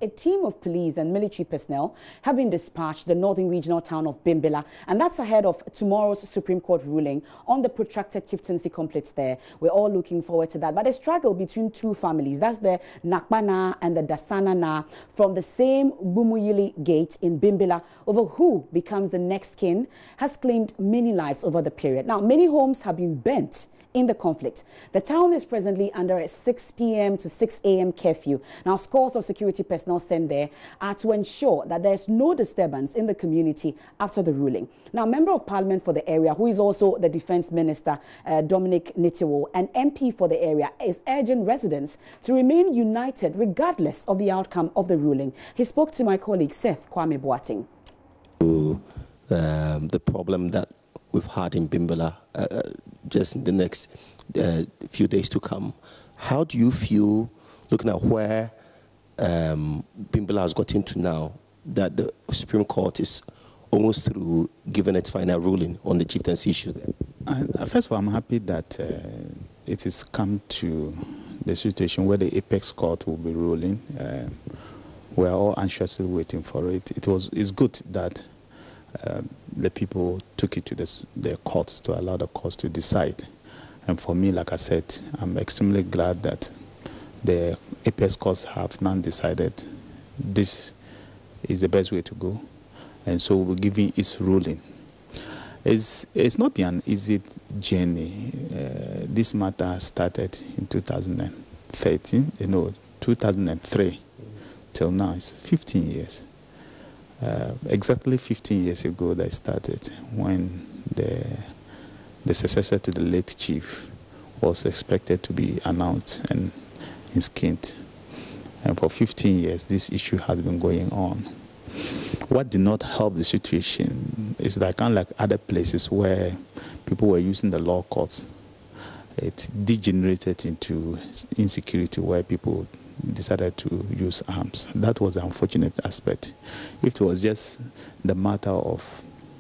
a team of police and military personnel have been dispatched to the northern regional town of Bimbilla, and that's ahead of tomorrow's Supreme Court ruling on the protracted chieftaincy conflicts there. We're all looking forward to that. But a struggle between two families, that's the Nakbana and the Dasanana, from the same Bumuyili gate in Bimbilla over who becomes the next king, has claimed many lives over the period. Now, many homes have been burnt in the conflict. The town is presently under a 6 p.m. to 6 a.m. curfew. Now, scores of security personnel sent there are to ensure that there's no disturbance in the community after the ruling. Now, Member of Parliament for the area, who is also the Defence Minister, Dominic Nitiwo, an MP for the area, is urging residents to remain united regardless of the outcome of the ruling. He spoke to my colleague Seth Kwame Boateng. The problem that we've had in Bimbilla just in the next few days to come. How do you feel, looking at where Bimbilla has got into now, that the Supreme Court is almost through giving its final ruling on the chieftaincy issue there? First of all, I'm happy that it has come to the situation where the Apex Court will be ruling. We're all anxiously waiting for it. It's good that the people took it to the courts to allow the courts to decide. And for me, like I said, I'm extremely glad that the Apex courts have now decided this is the best way to go. And so we're giving its ruling. It's not been an easy journey. This matter started in 2013, 2003 till now. It's 15 years. Exactly 15 years ago that started, when the successor to the late chief was expected to be announced and skinned. And for 15 years, this issue has been going on. What did not help the situation is that, unlike other places where people were using the law courts, it degenerated into insecurity where people decided to use arms. That was the unfortunate aspect. If it was just the matter of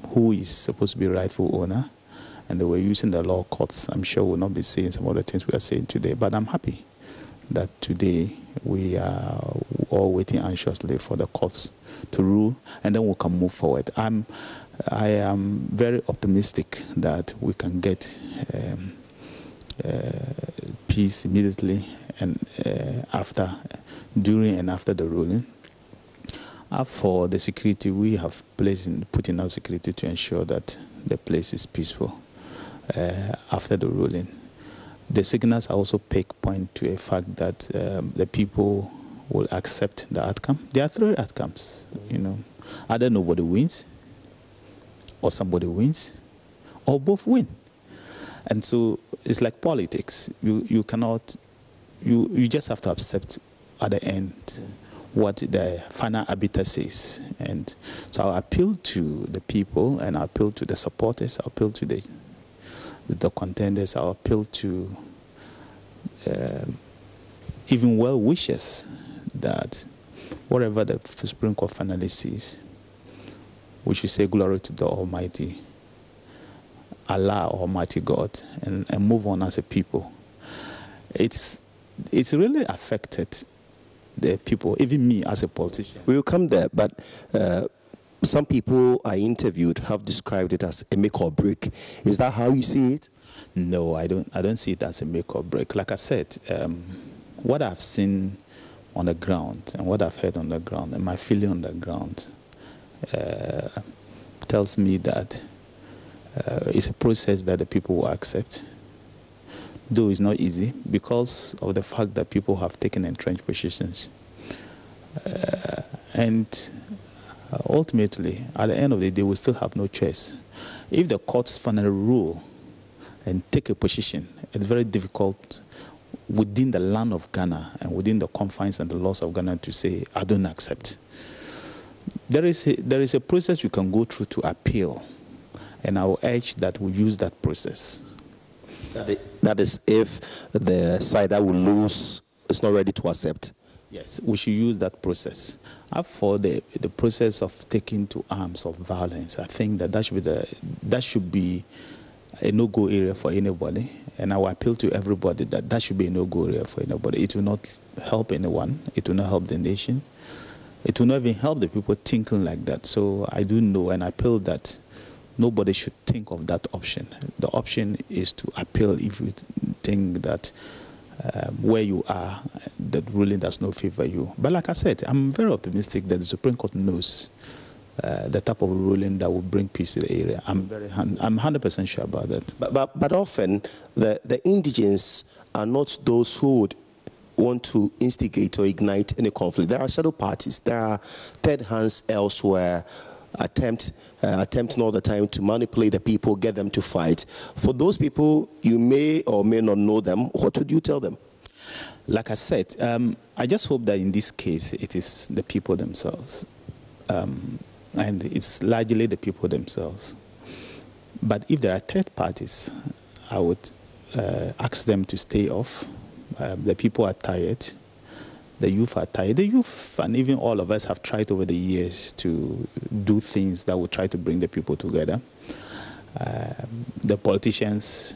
who is supposed to be rightful owner, and they were using the law courts, I'm sure we'll not be saying some of the things we are saying today. But I'm happy that today we are all waiting anxiously for the courts to rule, and then we can move forward. I am very optimistic that we can get peace immediately and during and after the ruling. For the security, we have put in our security to ensure that the place is peaceful after the ruling. The signals also take point to a fact that the people will accept the outcome. There are three outcomes, Either nobody wins, or somebody wins, or both win. And so it's like politics. You cannot, you just have to accept at the end what the final arbiter says. And so I appeal to the people, and I appeal to the supporters, I appeal to the contenders, I appeal to even well-wishers that whatever the Supreme Court finally sees, we should say glory to the Almighty, Allah, Almighty God, and move on as a people. It's really affected the people, even me as a politician. We will come there, but some people I interviewed have described it as a make or break. Is that how you see it? No, I don't see it as a make or break. Like I said, what I've seen on the ground and what I've heard on the ground and my feeling on the ground tells me that it's a process that the people will accept. Though it's not easy because of the fact that people have taken entrenched positions. And ultimately, at the end of the day, we still have no choice. If the courts finally rule and take a position, it's very difficult within the land of Ghana and within the confines and the laws of Ghana to say, I don't accept. There is a process you can go through to appeal, and I will urge that we use that process. That is if the side that will lose is not ready to accept. Yes, we should use that process. As for the process of taking to arms of violence, I think that should be a no-go area for anybody. And I will appeal to everybody that should be a no-go area for anybody. It will not help anyone. It will not help the nation. it will not even help the people thinking like that. So I do know and appeal that nobody should think of that option. The option is to appeal if you think that where you are, the ruling does not favor you. But like I said, I'm very optimistic that the Supreme Court knows the type of ruling that will bring peace to the area. I'm 100% sure about that. But often the indigents are not those who would want to instigate or ignite any conflict. There are shadow parties. There are third hands elsewhere attempting all the time to manipulate the people, get them to fight. For those people, you may or may not know them. What would you tell them? Like I said, I just hope that in this case, it is the people themselves. And it's largely the people themselves. But if there are third parties, I would ask them to stay off. The people are tired. The youth are tired. The youth and even all of us have tried over the years to do things that will try to bring the people together. The politicians,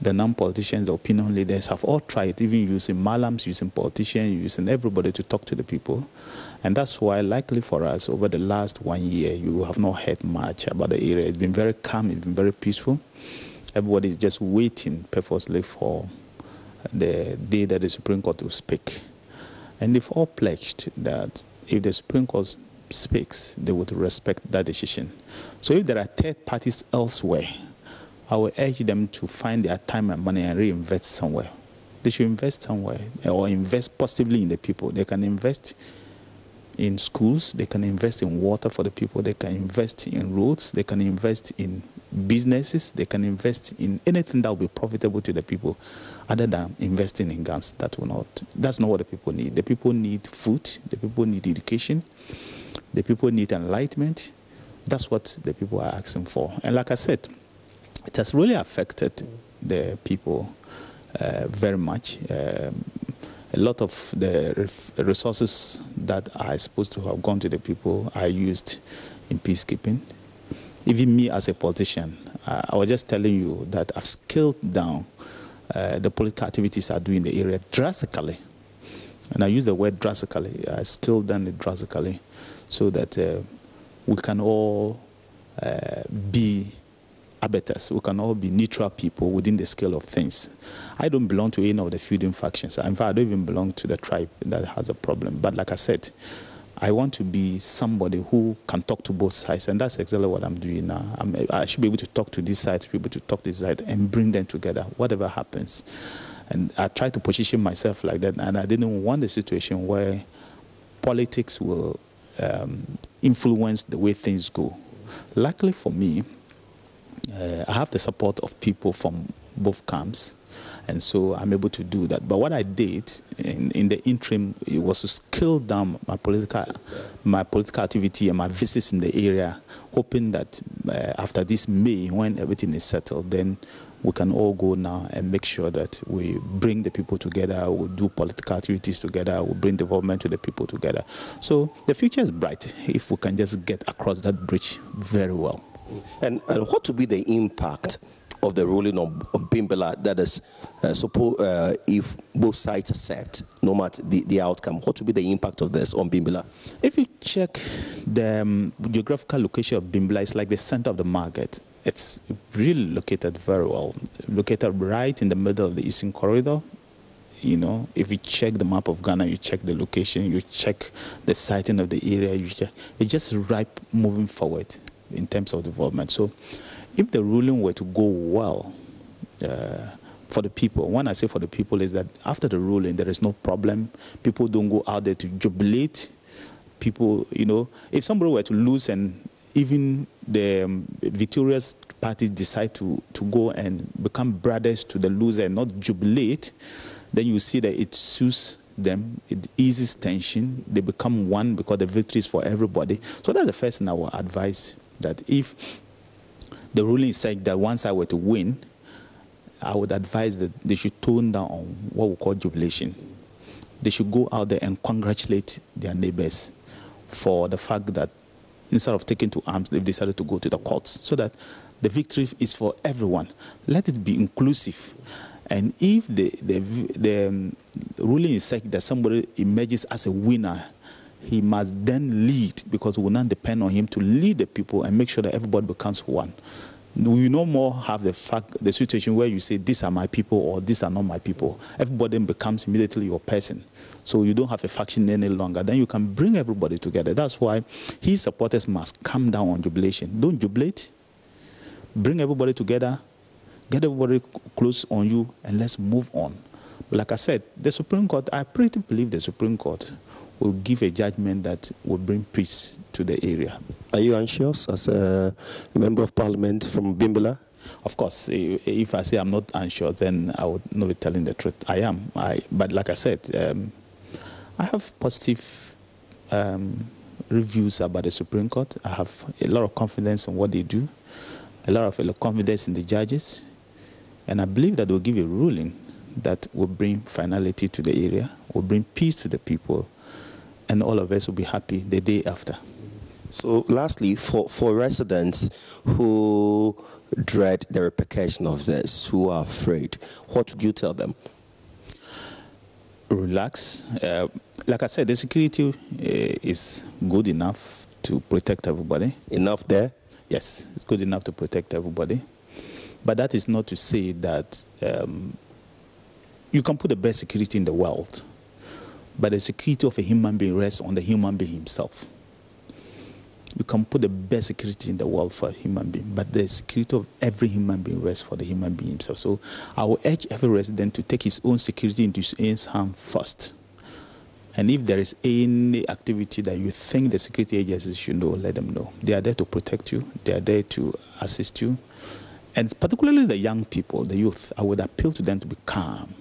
the non-politicians, the opinion leaders have all tried, even using malams, using politicians, using everybody to talk to the people. And that's why, likely for us, over the last 1 year, you have not heard much about the area. It's been very calm, it's been very peaceful. Everybody is just waiting purposely for the day that the Supreme Court will speak. And they've all pledged that if the Supreme Court speaks, they would respect that decision. So if there are third parties elsewhere, I will urge them to find their time and money and reinvest somewhere. They should invest somewhere or invest positively in the people. They can invest in schools, they can invest in water for the people, they can invest in roads, they can invest in businesses, they can invest in anything that will be profitable to the people other than investing in guns. That's not what the people need. The people need food, the people need education, the people need enlightenment. That's what the people are asking for. And like I said, it has really affected the people very much. A lot of the resources that are supposed to have gone to the people are used in peacekeeping. Even me as a politician, I was just telling you that I've scaled down the political activities I do in the area drastically. And I use the word drastically. I scaled down it drastically so that we can all be arbiters. We can all be neutral people within the scale of things. I don't belong to any of the feuding factions. In fact, I don't even belong to the tribe that has a problem. But like I said, I want to be somebody who can talk to both sides, and that's exactly what I'm doing now. I should be able to talk to this side, be able to talk to this side, and bring them together, whatever happens. And I try to position myself like that, and I didn't want a situation where politics will influence the way things go. Luckily for me, I have the support of people from both camps, and so I'm able to do that. But what I did in the interim, it was to scale down my political activity and my visits in the area, hoping that after this May, when everything is settled, then we can all go now and make sure that we bring the people together, we'll do political activities together, we'll bring development to the people together. So the future is bright if we can just get across that bridge very well. And what will be the impact of the ruling on Bimbilla, that is, if both sides accept, no matter the outcome, what will be the impact of this on Bimbilla? If you check the geographical location of Bimbilla, it's like the center of the market. It's really located very well, located right in the middle of the Eastern Corridor. You know, if you check the map of Ghana, you check the location, you check the siting of the area, it's just right moving forward in terms of development. So if the ruling were to go well for the people, when I say for the people is that after the ruling, there is no problem. People don't go out there to jubilate. People, you know, if somebody were to lose and even the victorious party decide to go and become brothers to the loser and not jubilate, then you see that it suits them, it eases tension, they become one because the victory is for everybody. So that's the first thing I will advise, that if the ruling is said that once I were to win, I would advise that they should tone down on what we call jubilation. They should go out there and congratulate their neighbors for the fact that instead of taking to arms, they've decided to go to the courts, so that the victory is for everyone. Let it be inclusive. And if the ruling is such that somebody emerges as a winner, he must then lead, because we will not depend on him to lead the people and make sure that everybody becomes one. We no more have the situation where you say, these are my people or these are not my people. Everybody becomes immediately your person. So you don't have a faction any longer. Then you can bring everybody together. That's why his supporters must come down on jubilation. Don't jubilate. Bring everybody together. Get everybody close on you, and let's move on. But like I said, the Supreme Court, I pretty believe the Supreme Court will give a judgment that will bring peace to the area. Are you anxious as a member of parliament from Bimbilla? Of course, if I say I'm not anxious, then I would not be telling the truth. I am. But like I said, I have positive reviews about the Supreme Court. I have a lot of confidence in what they do, a lot of confidence in the judges, and I believe that they'll give a ruling that will bring finality to the area, will bring peace to the people, and all of us will be happy the day after. So lastly, for residents who dread the repercussion of this, who are afraid, what would you tell them? Relax. Like I said, the security is good enough to protect everybody. Enough there? Yes, it's good enough to protect everybody. But that is not to say that you can put the best security in the world, but the security of a human being rests on the human being himself. You can put the best security in the world for a human being, but the security of every human being rests for the human being himself. So I will urge every resident to take his own security into his own hand first. And if there is any activity that you think the security agencies should know, let them know. They are there to protect you. They are there to assist you. And particularly the young people, the youth, I would appeal to them to be calm.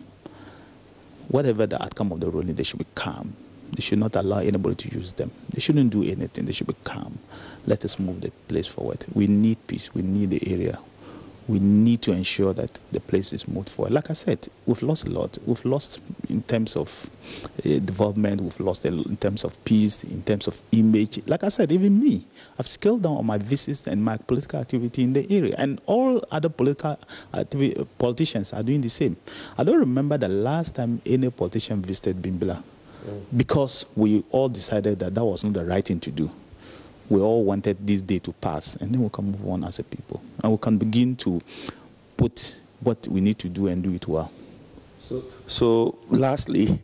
Whatever the outcome of the ruling, they should be calm. They should not allow anybody to use them. They shouldn't do anything. They should be calm. Let us move the place forward. We need peace. We need the area. We need to ensure that the place is moved forward. Like I said, we've lost a lot. We've lost in terms of development. We've lost in terms of peace, in terms of image. Like I said, even me, I've scaled down on my visits and my political activity in the area. And all other politicians are doing the same. I don't remember the last time any politician visited Bimbilla, because we all decided that that was not the right thing to do. We all wanted this day to pass, and then we can move on as a people. And we can begin to put what we need to do and do it well. So lastly,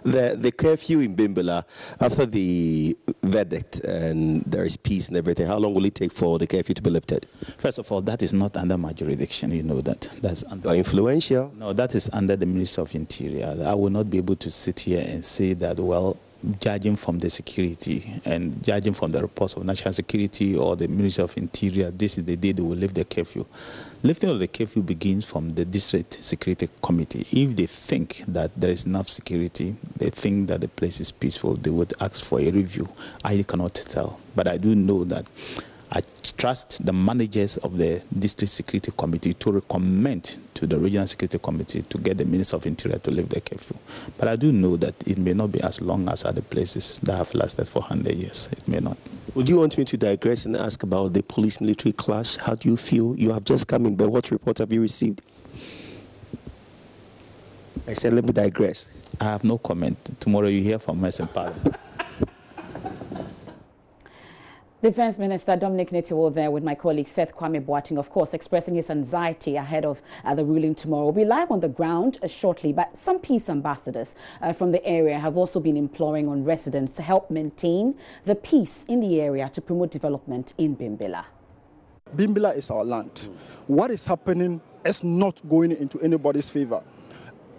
the curfew in Bimbilla, after the verdict and there is peace and everything, how long will it take for the curfew to be lifted? First of all, that is not under my jurisdiction, you know that. That's under influential? No, that is under the Ministry of Interior. I will not be able to sit here and say that, well, judging from the security and judging from the reports of national security or the Ministry of Interior, this is the day they will lift the curfew. Lifting of the curfew begins from the District Security Committee. If they think that there is enough security, they think that the place is peaceful, they would ask for a review. I cannot tell, but I do know that I trust the managers of the District Security Committee to recommend to the Regional Security Committee to get the Minister of Interior to lift the curfew. But I do know that it may not be as long as other places that have lasted for 100 years. It may not. Would you want me to digress and ask about the police-military clash? How do you feel? You have just come in, but what report have you received? I said, let me digress. I have no comment. Tomorrow you hear from us in Parliament. Defense Minister Dominic Nitiwo there with my colleague Seth Kwame Boateng, of course, expressing his anxiety ahead of the ruling tomorrow. We'll be live on the ground shortly, but some peace ambassadors from the area have also been imploring on residents to help maintain the peace in the area to promote development in Bimbilla. Bimbilla is our land. What is happening is not going into anybody's favor.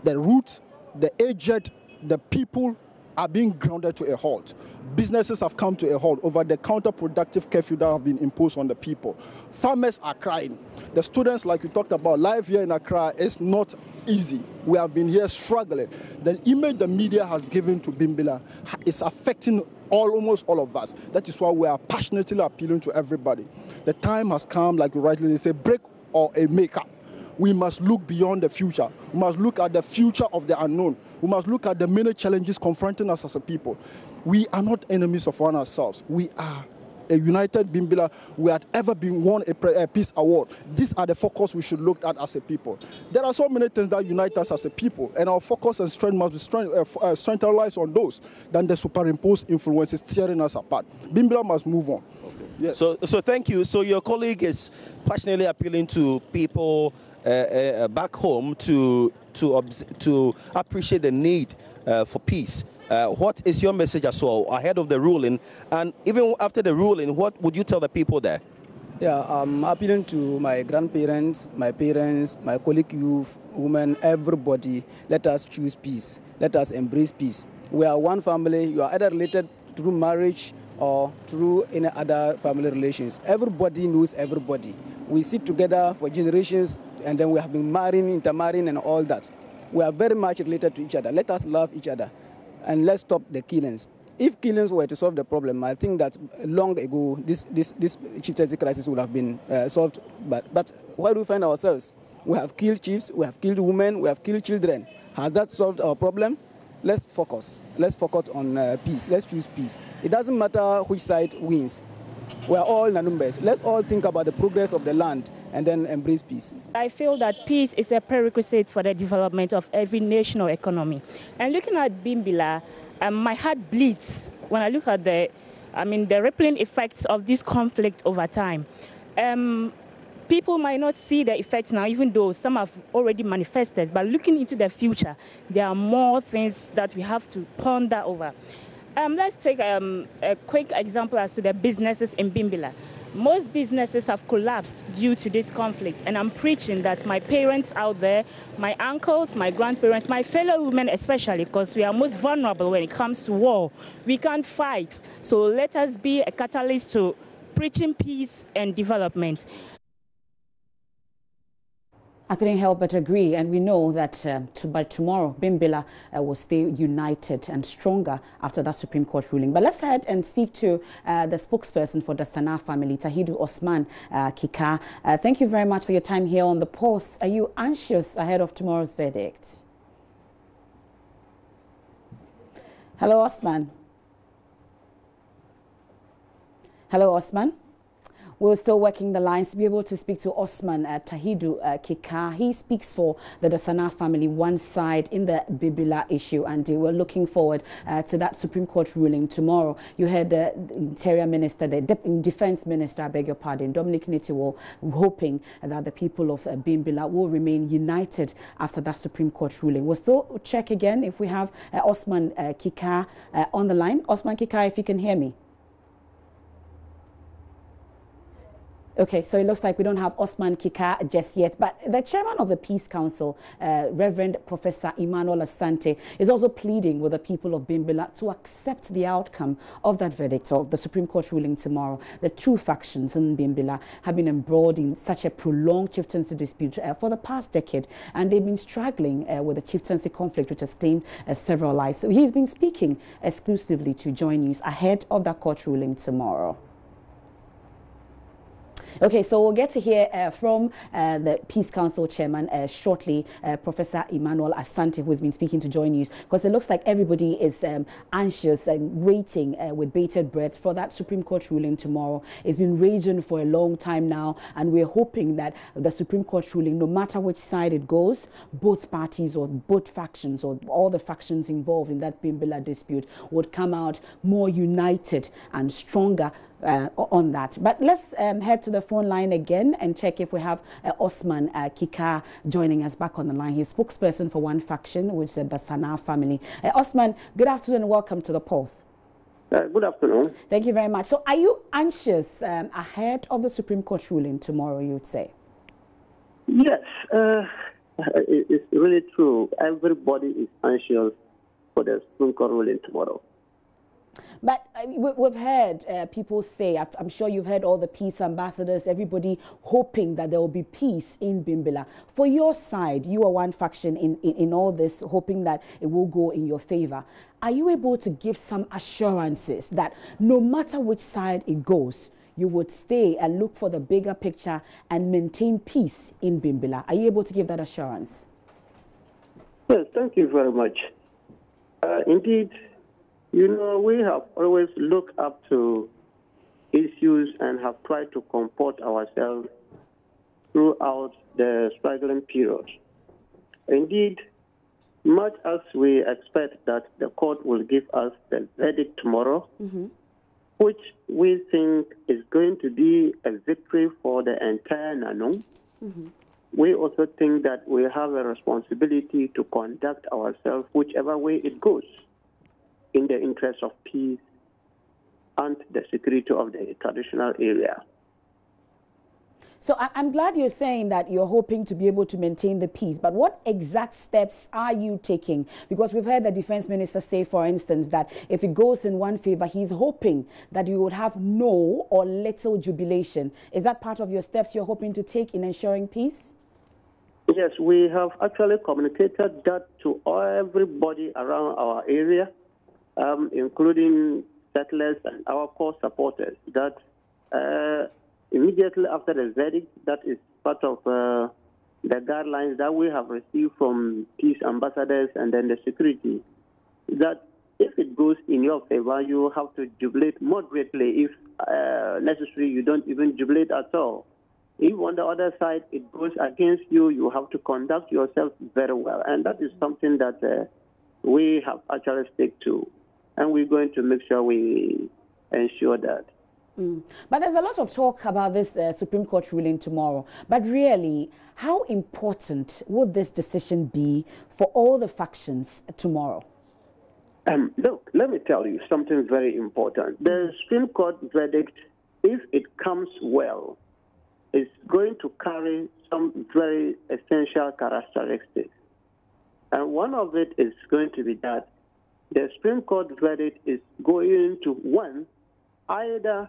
The roots, the aged, the people are being grounded to a halt. Businesses have come to a halt over the counterproductive curfew that have been imposed on the people. Farmers are crying. The students, like we talked about, life here in Accra is not easy. We have been here struggling. The image the media has given to Bimbilla is affecting almost all of us. That is why we are passionately appealing to everybody. The time has come, like you rightly say, break or a makeup. We must look beyond the future. We must look at the future of the unknown. We must look at the many challenges confronting us as a people. We are not enemies of one ourselves. We are a united Bimbilla, we had ever been won a peace award. These are the focus we should look at as a people. There are so many things that unite us as a people, and our focus and strength must be centralized on those than the superimposed influences tearing us apart. Bimbilla must move on. Okay. Yes. So thank you. So your colleague is passionately appealing to people back home to appreciate the need for peace. What is your message as well ahead of the ruling, and even after the ruling, what would you tell the people there? Yeah, I'm appealing to my grandparents, my parents, my colleague youth, women, everybody. Let us choose peace. Let us embrace peace. We are one family. You are either related through marriage or through any other family relations. Everybody knows everybody. We sit together for generations, and then we have been marrying, intermarrying, and all that. We are very much related to each other. Let us love each other, and let's stop the killings. If killings were to solve the problem, I think that long ago this chieftaincy crisis would have been solved. But where do we find ourselves? We have killed chiefs, we have killed women, we have killed children. Has that solved our problem? Let's focus. Let's focus on peace. Let's choose peace. It doesn't matter which side wins. We are all Nanumbers. Let's all think about the progress of the land and then embrace peace. I feel that peace is a prerequisite for the development of every national economy. And looking at Bimbilla, my heart bleeds when I look at the rippling effects of this conflict over time. People might not see the effects now, even though some have already manifested. But looking into the future, there are more things that we have to ponder over. Let's take a quick example as to the businesses in Bimbilla. Most businesses have collapsed due to this conflict, and I'm preaching that my parents out there, my uncles, my grandparents, my fellow women especially, because we are most vulnerable when it comes to war. We can't fight, so let us be a catalyst to preaching peace and development. I couldn't help but agree, and we know that by tomorrow, Bimbilla will stay united and stronger after that Supreme Court ruling. But let's head and speak to the spokesperson for the Sana family, Tahidu Osman Kika. Thank you very much for your time here on The Pulse. Are you anxious ahead of tomorrow's verdict? Hello, Osman. Hello, Osman. We're still working the lines to be able to speak to Osman Tahidu Kika. He speaks for the Dasana family, one side in the Bimbilla issue, and we're looking forward to that Supreme Court ruling tomorrow. You heard the Interior Minister, the Defense Minister, I beg your pardon, Dominic Nitiwo, hoping that the people of Bimbilla will remain united after that Supreme Court ruling. We'll still check again if we have Osman Kika on the line. Osman Kika, if you can hear me. Okay, so it looks like we don't have Osman Kika just yet, but the chairman of the Peace Council, Reverend Professor Emmanuel Asante, is also pleading with the people of Bimbilla to accept the outcome of that verdict of the Supreme Court ruling tomorrow. The two factions in Bimbilla have been embroiled in such a prolonged chieftaincy dispute for the past decade, and they've been struggling with the chieftaincy conflict, which has claimed several lives. So he's been speaking exclusively to JoyNews ahead of that court ruling tomorrow. Okay, so we'll get to hear from the Peace Council chairman shortly, Professor Emmanuel Asante, who has been speaking to JoyNews, because it looks like everybody is anxious and waiting with bated breath for that Supreme Court ruling tomorrow. It's been raging for a long time now, and we're hoping that the Supreme Court ruling, no matter which side it goes, both parties or both factions or all the factions involved in that Bimbilla dispute would come out more united and stronger on that. But let's head to the phone line again and check if we have Osman Kika joining us back on the line. He's spokesperson for one faction, which is the Sana family. Osman, good afternoon and welcome to The Pulse. Good afternoon. Thank you very much. So are you anxious ahead of the Supreme Court ruling tomorrow, you would say? Yes, it's really true. Everybody is anxious for the Supreme Court ruling tomorrow. But we've heard people say, I'm sure you've heard all the peace ambassadors, everybody hoping that there will be peace in Bimbilla. For your side, you are one faction in all this, hoping that it will go in your favor. Are you able to give some assurances that no matter which side it goes, you would stay and look for the bigger picture and maintain peace in Bimbilla? Are you able to give that assurance? Yes, thank you very much. Indeed, you know, we have always looked up to issues and have tried to comport ourselves throughout the struggling period. Indeed, much as we expect that the court will give us the verdict tomorrow, which we think is going to be a victory for the entire Nanong, we also think that we have a responsibility to conduct ourselves whichever way it goes in the interest of peace and the security of the traditional area. So I'm glad you're saying that you're hoping to be able to maintain the peace, but what exact steps are you taking? Because we've heard the defense minister say, for instance, that if it goes in one favor, he's hoping that you would have no or little jubilation. Is that part of your steps you're hoping to take in ensuring peace? Yes, we have actually communicated that to everybody around our area, including settlers and our core supporters, that immediately after the verdict, that is part of the guidelines that we have received from peace ambassadors and then the security, that if it goes in your favor, you have to jubilate moderately. If necessary, you don't even jubilate at all. If on the other side it goes against you, you have to conduct yourself very well. And that is something that we have actually stick to. And we're going to make sure we ensure that. But there's a lot of talk about this Supreme Court ruling tomorrow. But really, how important would this decision be for all the factions tomorrow? Look, let me tell you something very important. The Supreme Court verdict, if it comes well, is going to carry some very essential characteristics. And one of it is going to be that the Supreme Court verdict is going to, one, either,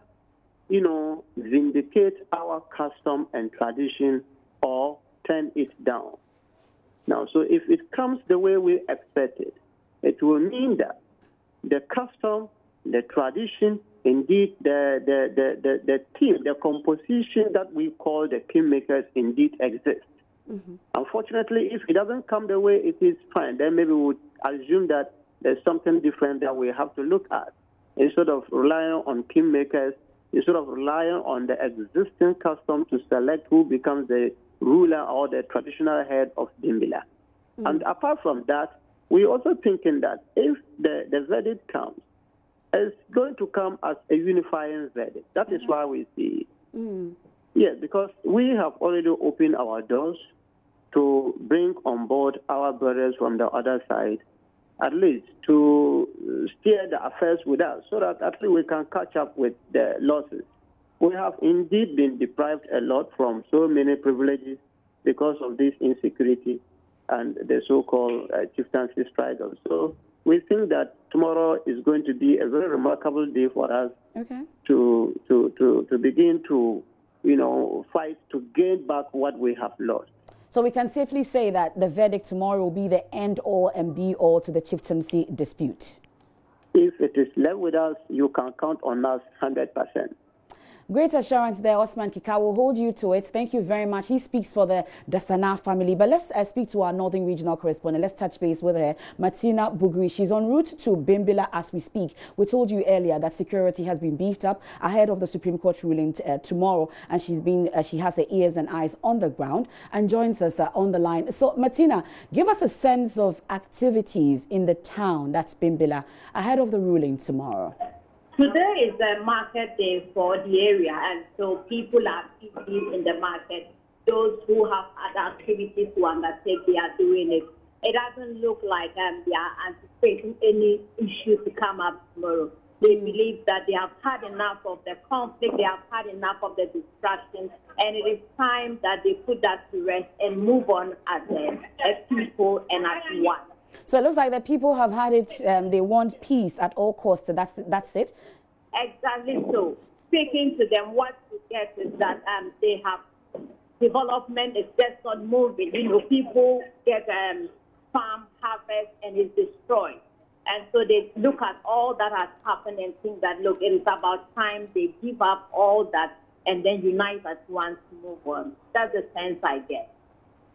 vindicate our custom and tradition or turn it down. Now, so if it comes the way we expect it, it will mean that the custom, the tradition, indeed the team, the composition that we call the kingmakers indeed exists. Unfortunately, if it doesn't come the way it is, fine, then maybe we would assume that there's something different that we have to look at. Instead of relying on kingmakers, instead of relying on the existing custom to select who becomes the ruler or the traditional head of Bimbilla. And apart from that, we're also thinking that if the verdict comes, it's going to come as a unifying verdict. That is why we see it. Yes, because we have already opened our doors to bring on board our brothers from the other side, at least to steer the affairs with us, so that at least we can catch up with the losses. We have indeed been deprived a lot from so many privileges because of this insecurity and the so-called chieftaincy struggle. So we think that tomorrow is going to be a very remarkable day for us to begin to, fight to gain back what we have lost. So we can safely say that the verdict tomorrow will be the end-all and be-all to the chieftaincy dispute. If it is left with us, you can count on us 100%. Great assurance there, Osman Kika. We'll hold you to it. Thank you very much. He speaks for the Dasana family. But let's speak to our Northern Regional correspondent. Let's touch base with her, Martina Bugui. She's en route to Bimbilla as we speak. We told you earlier that security has been beefed up ahead of the Supreme Court ruling tomorrow, and she has her ears and eyes on the ground and joins us on the line. So, Martina, give us a sense of activities in the town, that's Bimbilla, ahead of the ruling tomorrow. Today is a market day for the area, and so people are busy in the market. Those who have other activities to undertake, they are doing it. It doesn't look like they are anticipating any issue to come up tomorrow. They believe that they have had enough of the conflict, they have had enough of the distractions, and it is time that they put that to rest and move on as a people and as one. So it looks like the people have had it, they want peace at all costs. That's it? Exactly so. Speaking to them, what you get is that they have development is just not moving. People get farm harvest and it's destroyed. And so they look at all that has happened and think that, look, it is about time they give up all that and then unite as one to move on. That's the sense I get.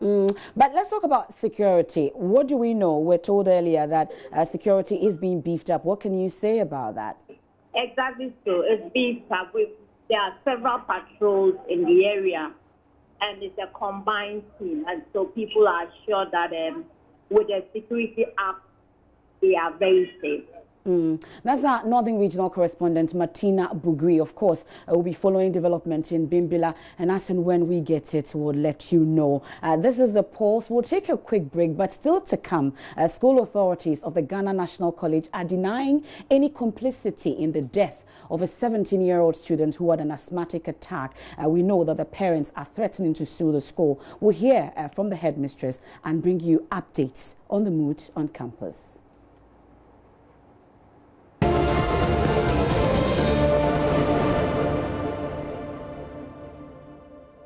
But let's talk about security. What do we know? We're told earlier that security is being beefed up. What can you say about that? Exactly so. It's being there are several patrols in the area, and it's a combined team. And so people are sure that with the security app, they are very safe. That's our Northern Regional correspondent, Martina Bugri. Of course, we'll be following development in Bimbilla, and as and when we get it, we'll let you know. This is the Pulse. We'll take a quick break, but still to come, school authorities of the Ghana National College are denying any complicity in the death of a 17-year-old student who had an asthmatic attack. We know that the parents are threatening to sue the school. We'll hear from the headmistress and bring you updates on the mood on campus.